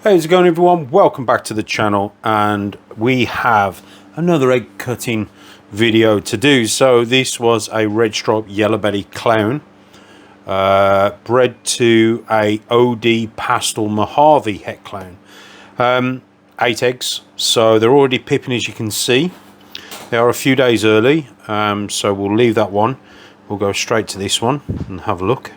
Hey, how's it going, everyone? Welcome back to the channel, and we have another egg cutting video to do. So this was a red stripe yellow belly clown bred to a OD pastel Mojave het clown. 8 eggs, so they're already pipping, as you can see. They are a few days early, so we'll leave that one. We'll go straight to this one and have a look.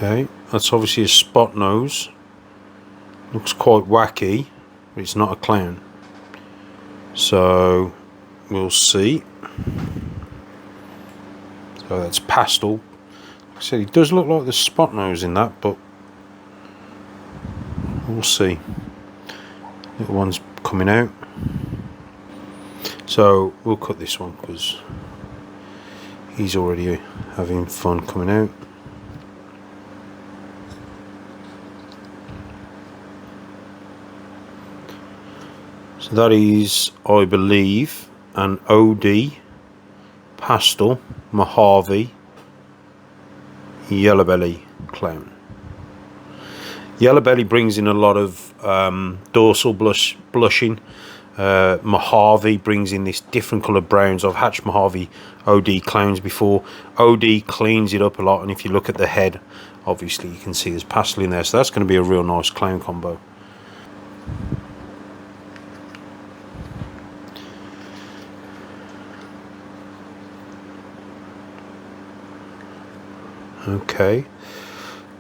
Okay, that's obviously a spot nose. Looks quite wacky, but it's not a clown. So we'll see. So that's pastel. Like I said, it does look like the spot nose in that, but we'll see. Little one's coming out. So we'll cut this one because he's already having fun coming out. So that is, I believe, an OD pastel Mojave yellow belly clown. Yellow belly brings in a lot of dorsal blushing. Mojave brings in this different coloured browns. I've hatched Mojave OD clowns before. OD cleans it up a lot, and if you look at the head, obviously you can see there's pastel in there, so that's going to be a real nice clown combo. Okay,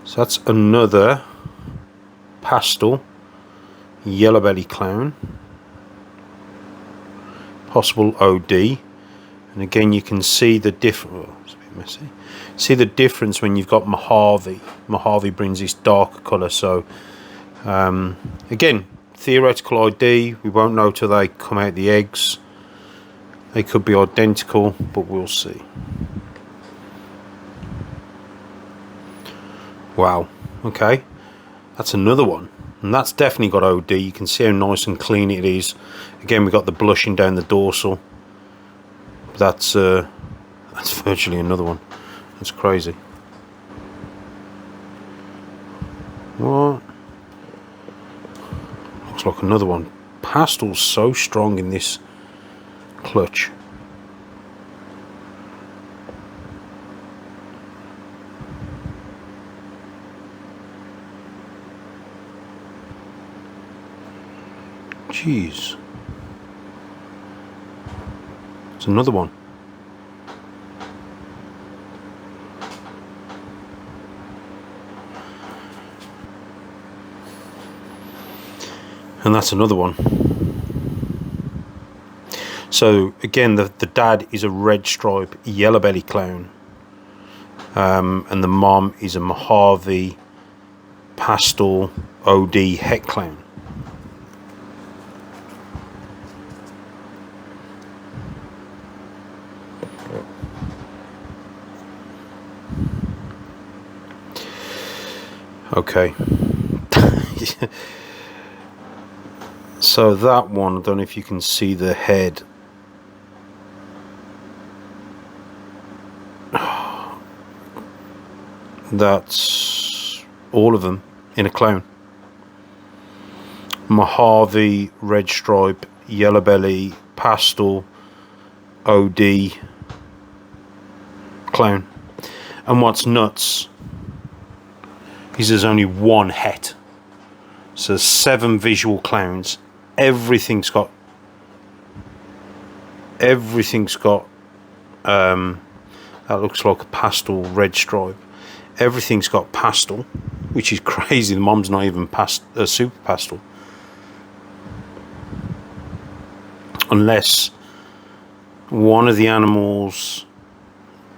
so that's another pastel yellow belly clown, possible OD, and again you can see the difference. Oh, it's a bit messy. See the difference when you've got Mojave. Mojave brings this darker colour. So again, theoretical ID. We won't know till they come out the eggs. They could be identical, but we'll see. Wow, okay, that's another one, and that's definitely got OD. You can see how nice and clean it is. Again, we've got the blushing down the dorsal. That's virtually another one. That's crazy. What? Looks like another one. Pastel's so strong in this clutch. Jeez. It's another one. And that's another one. So again, the dad is a red stripe yellow belly clown, and the mom is a Mojave pastel OD het clown. Okay. So that one, I don't know if you can see the head. That's all of them in a clown. Mojave red stripe yellow belly pastel OD clown. And what's nuts is there's only one het, so 7 visual clowns. Everything's got that looks like a pastel red stripe. Everything's got pastel, which is crazy. The mom's not even super pastel, unless one of the animals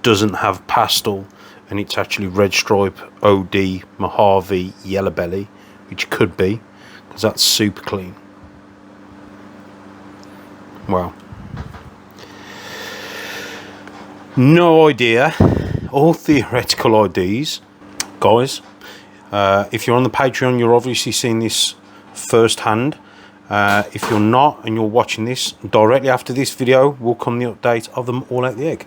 doesn't have pastel and it's actually red stripe OD Mojave yellow belly, which could be, because that's super clean. Wow. No idea. All theoretical IDs, guys. If you're on the Patreon, you're obviously seeing this firsthand. If you're not and you're watching this, directly after this video will come the update of them all out the egg.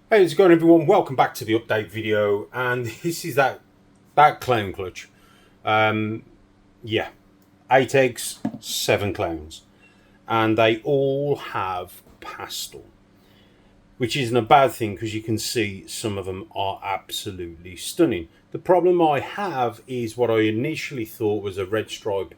Hey, how's it going, everyone? Welcome back to the update video, and this is that clown clutch. Yeah, 8 eggs, 7 clowns, and they all have pastel, which isn't a bad thing because you can see some of them are absolutely stunning. The problem I have is what I initially thought was a red stripe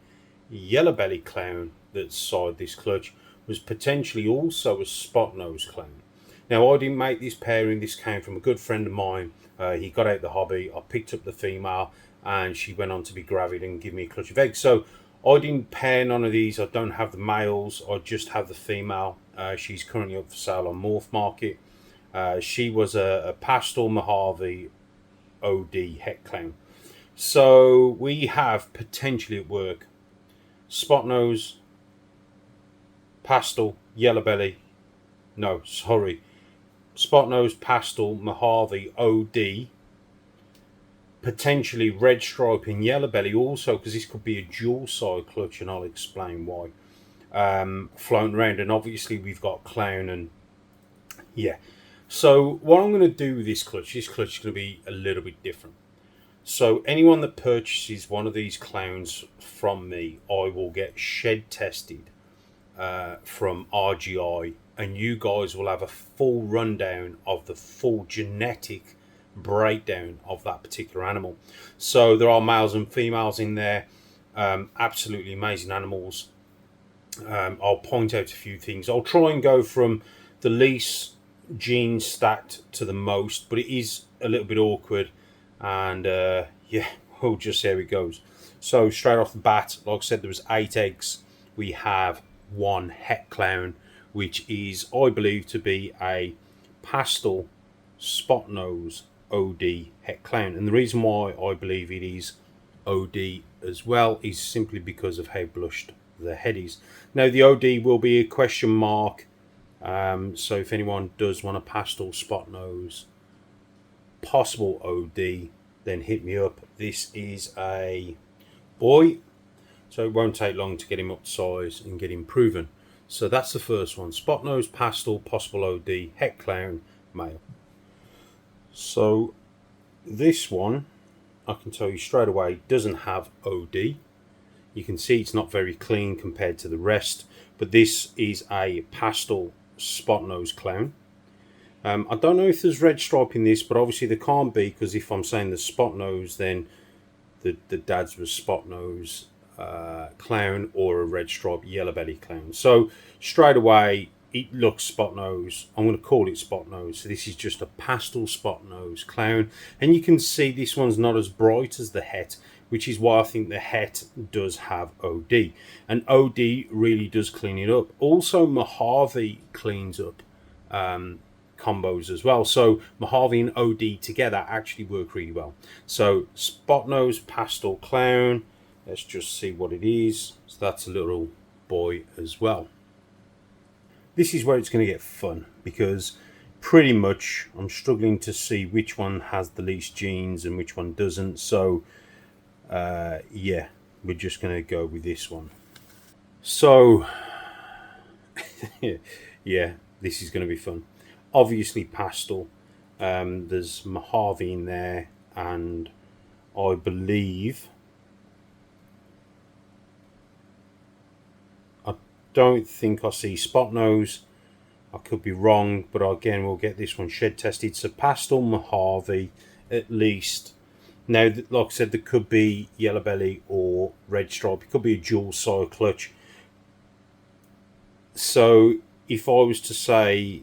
yellow belly clown that's side this clutch was potentially also a spot nose clown. Now, I didn't make this pairing. This came from a good friend of mine. He got out the hobby. I picked up the female and she went on to be gravid and give me a clutch of eggs. So I didn't pair none of these. I don't have the males. I just have the female. She's currently up for sale on Morph Market. She was a pastel Mojave OD het clown. So we have potentially at work spot nose, pastel, yellow belly. No, sorry. Spot nose, pastel, Mojave OD. Potentially red stripe and yellow belly also, because this could be a dual side clutch, and I'll explain why. Floating around, and obviously we've got clown, and yeah. So what I'm going to do with this clutch is going to be a little bit different. So anyone that purchases one of these clowns from me, I will get shed tested from RGI, and you guys will have a full rundown of the full genetic breakdown of that particular animal. So there are males and females in there, absolutely amazing animals. I'll point out a few things. I'll try and go from the least genes stacked to the most, but it is a little bit awkward, and yeah, we'll just see how it goes. So straight off the bat, like I said, there was 8 eggs. We have 1 het clown, which is, I believe, to be a pastel spot nose OD het clown. And the reason why I believe it is OD as well is simply because of how blushed the head is. Now, the OD will be a question mark. So if anyone does want a pastel spot nose possible OD, then hit me up. This is a boy, so it won't take long to get him up to size and get him proven. So that's the first one. Spot nose, pastel, possible OD, het clown, male. So this one, I can tell you straight away, doesn't have OD. You can see it's not very clean compared to the rest, but this is a pastel spot nose clown. I don't know if there's red stripe in this, but obviously there can't be, because if I'm saying the spot nose, then the dad's was spot nose clown or a red stripe yellow belly clown. So straight away it looks spot nose. I'm going to call it spot nose. So this is just a pastel spot nose clown, and you can see this one's not as bright as the het, which is why I think the het does have OD, and OD really does clean it up. Also Mojave cleans up combos as well, so Mojave and OD together actually work really well. So spot nose pastel clown, let's just see what it is. So that's a little boy as well. This is where it's going to get fun, because pretty much I'm struggling to see which one has the least genes and which one doesn't. So yeah, we're just going to go with this one. So yeah, this is going to be fun. Obviously pastel, there's Mojave in there, and I believe, I don't think I see spot nose. I could be wrong, but again, we'll get this one shed tested. So pastel Mojave at least. Now, like I said, there could be yellow belly or red stripe. It could be a dual side clutch. So if I was to say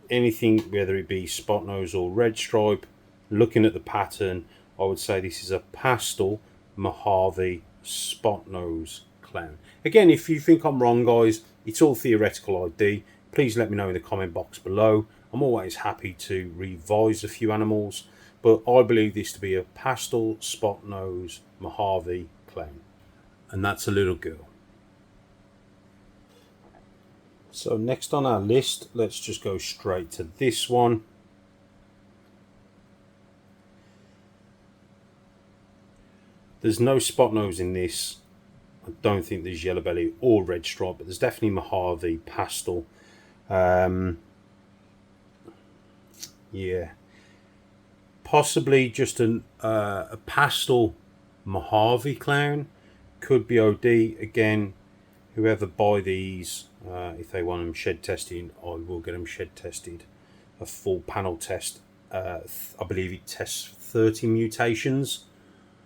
anything, whether it be spot nose or red stripe, looking at the pattern, I would say this is a pastel Mojave spot nose clown. Again, if you think I'm wrong, guys, it's all theoretical ID. Please let me know in the comment box below. I'm always happy to revise a few animals, but I believe this to be a pastel spot nose Mojave clown, and that's a little girl. So next on our list, let's just go straight to this one. There's no spot nose in this. I don't think there's yellow belly or red stripe, but there's definitely Mojave pastel. Yeah, possibly just a pastel Mojave clown. Could be OD. Again, whoever buy these, if they want them shed tested, I will get them shed tested. A full panel test. I believe it tests 30 mutations,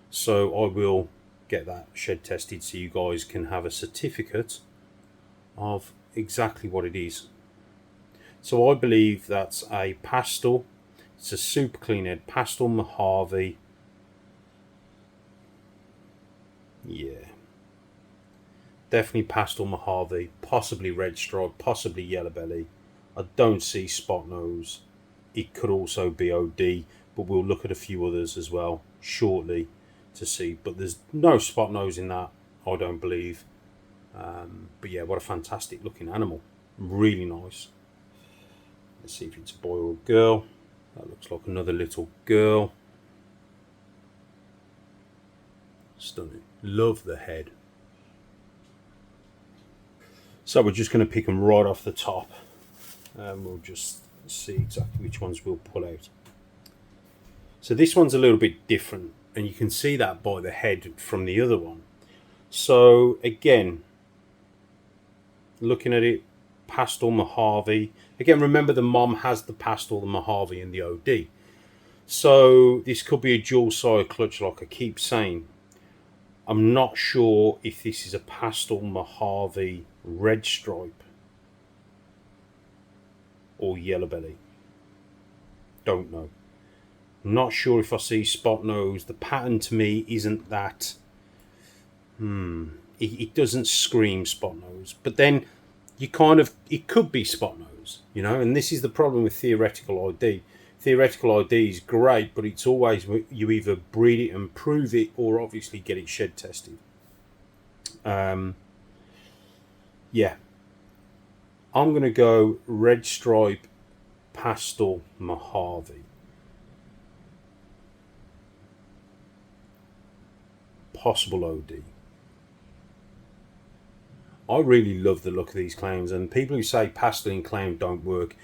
so I will get that shed tested so you guys can have a certificate of exactly what it is. So I believe that's a pastel. It's a super clean head pastel Mojave. Yeah, definitely pastel Mojave, possibly red stripe, possibly yellow belly. I don't see spot nose. It could also be OD, but we'll look at a few others as well shortly to see. But there's no spot nose in that, I don't believe. But yeah, what a fantastic looking animal. Really nice. Let's see if it's a boy or a girl. That looks like another little girl. Stunning. Love the head. So we're just going to pick them right off the top. And we'll just see exactly which ones we'll pull out. So this one's a little bit different, and you can see that by the head from the other one. So again, looking at it, pastel Mojave. Again, remember the mom has the pastel, the Mojave, and the OD. So this could be a dual side clutch, like I keep saying. I'm not sure if this is a pastel Mojave red stripe or yellow belly. Don't know. Not sure if I see spot nose. The pattern to me isn't that. It doesn't scream spot nose. But then you kind of, it could be spot nose, you know. And this is the problem with theoretical ID. Theoretical ID is great, but it's always you either breed it and prove it, or obviously get it shed tested. Yeah. I'm going to go red stripe pastel Mojave. Possible OD. I really love the look of these clowns, and people who say pastel and clown don't work,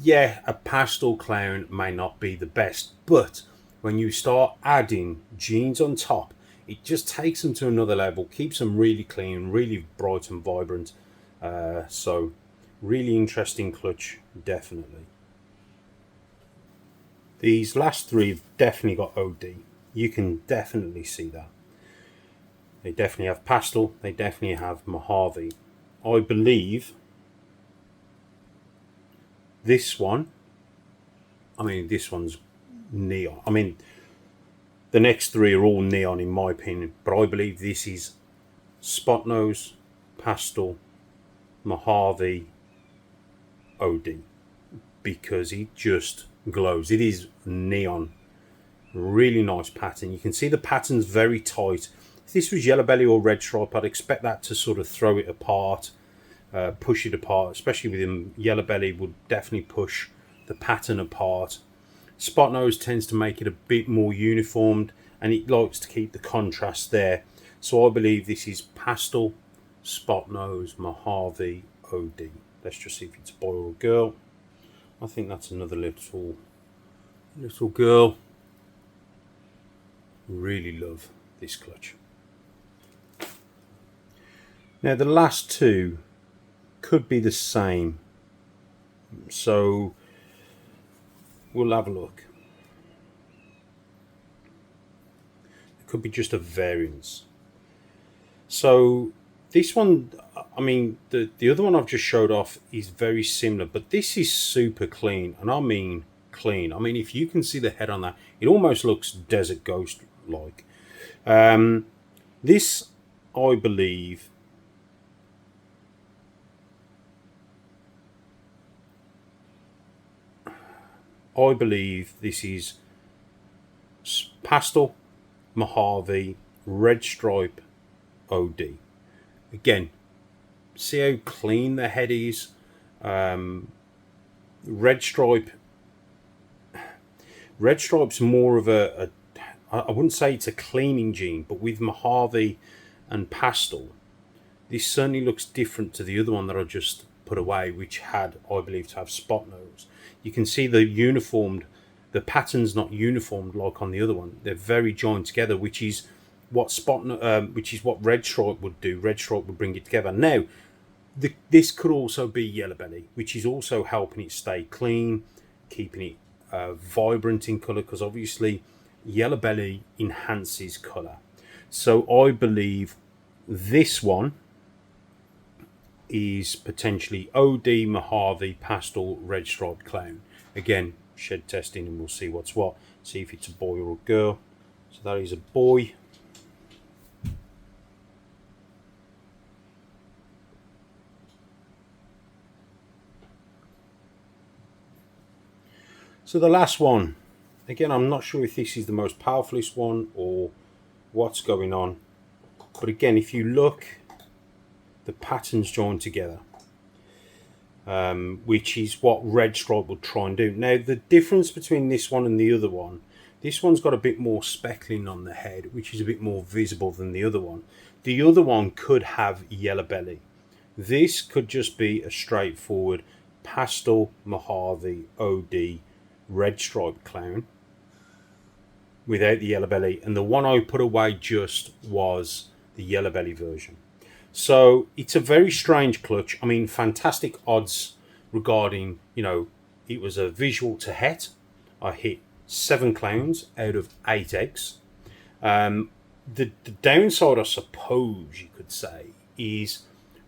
yeah, a pastel clown may not be the best, but when you start adding genes on top, it just takes them to another level, keeps them really clean, really bright and vibrant. So really interesting clutch, definitely. These last three have definitely got OD. You can definitely see that. They definitely have pastel. They definitely have Mojave. I believe this one, this one's neon. The next three are all neon in my opinion, but I believe this is spot nose, pastel, Mojave, OD, because it just glows. It is neon. Really nice pattern. You can see the pattern's very tight. If this was yellow belly or red stripe, I'd expect that to sort of throw it apart, push it apart, especially with him. Yellow belly would definitely push the pattern apart. Spot nose tends to make it a bit more uniformed, and it likes to keep the contrast there. So I believe this is pastel, spot nose, Mojave, OD. Let's just see if it's a boy or a girl. I think that's another little girl. Really love this clutch. Now the last two could be the same, so we'll have a look. It could be just a variance. So this one, the other one I've just showed off is very similar, but this is super clean, and I mean clean. If you can see the head on that, it almost looks Desert Ghost like. This, I believe, this is pastel, Mojave, red stripe, OD. Again, see how clean the head is. Red stripe's more of a I wouldn't say it's a cleaning gene, but with Mojave and Pastel, this certainly looks different to the other one that I just put away, which had, I believe, to have spot nose. You can see the pattern's not uniformed like on the other one. They're very joined together, which is what Red Stripe would do. Red Stripe would bring it together. Now, this could also be Yellow Belly, which is also helping it stay clean, keeping it vibrant in colour, because obviously Yellow Belly enhances colour. So I believe this one is potentially OD, Mojave, Pastel, Red Stripe, Clown. Again, shed testing and we'll see what's what. See if it's a boy or a girl. So that is a boy. So the last one, again, I'm not sure if this is the most powerfulest one or what's going on. But again, if you look, the patterns join together, which is what Red Stripe would try and do. Now, the difference between this one and the other one, this one's got a bit more speckling on the head, which is a bit more visible than the other one. The other one could have Yellow Belly. This could just be a straightforward Pastel, Mojave, OD, Red Stripe Clown without the Yellow Belly, and the one I put away just was the Yellow Belly version. So it's a very strange clutch. I mean, fantastic odds regarding, you know, it was a visual to het. I hit 7 clowns out of 8 eggs. The downside, I suppose you could say, is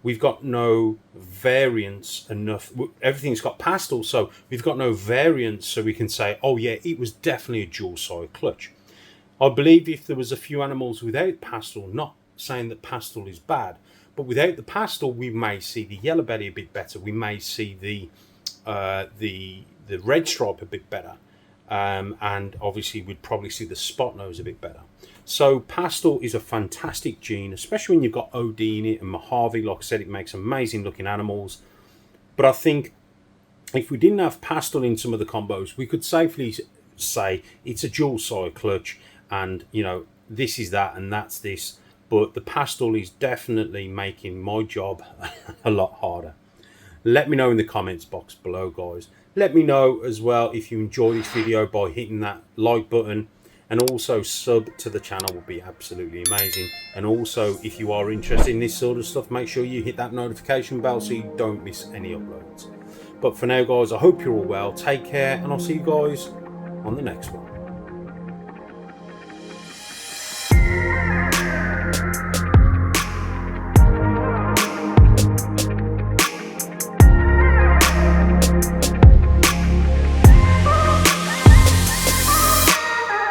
we've got no variance enough. Everything's got pastel, so we've got no variance, so we can say, oh yeah, it was definitely a dual side clutch. I believe if there was a few animals without pastel, not saying that pastel is bad, but without the pastel, we may see the Yellow Belly a bit better. We may see the Red Stripe a bit better, and obviously we'd probably see the spot nose a bit better. So pastel is a fantastic gene, especially when you've got OD in it, and Mojave, like I said, it makes amazing looking animals. But I think if we didn't have pastel in some of the combos, we could safely say it's a dual side clutch, and you know, this is that and that's this. But the pastel is definitely making my job a lot harder. Let me know in the comments box below, guys. Let me know as well if you enjoy this video by hitting that like button, and also sub to the channel would be absolutely amazing. And also, if you are interested in this sort of stuff, make sure you hit that notification bell so you don't miss any uploads. But for now, guys, I hope you're all well. Take care, and I'll see you guys on the next one.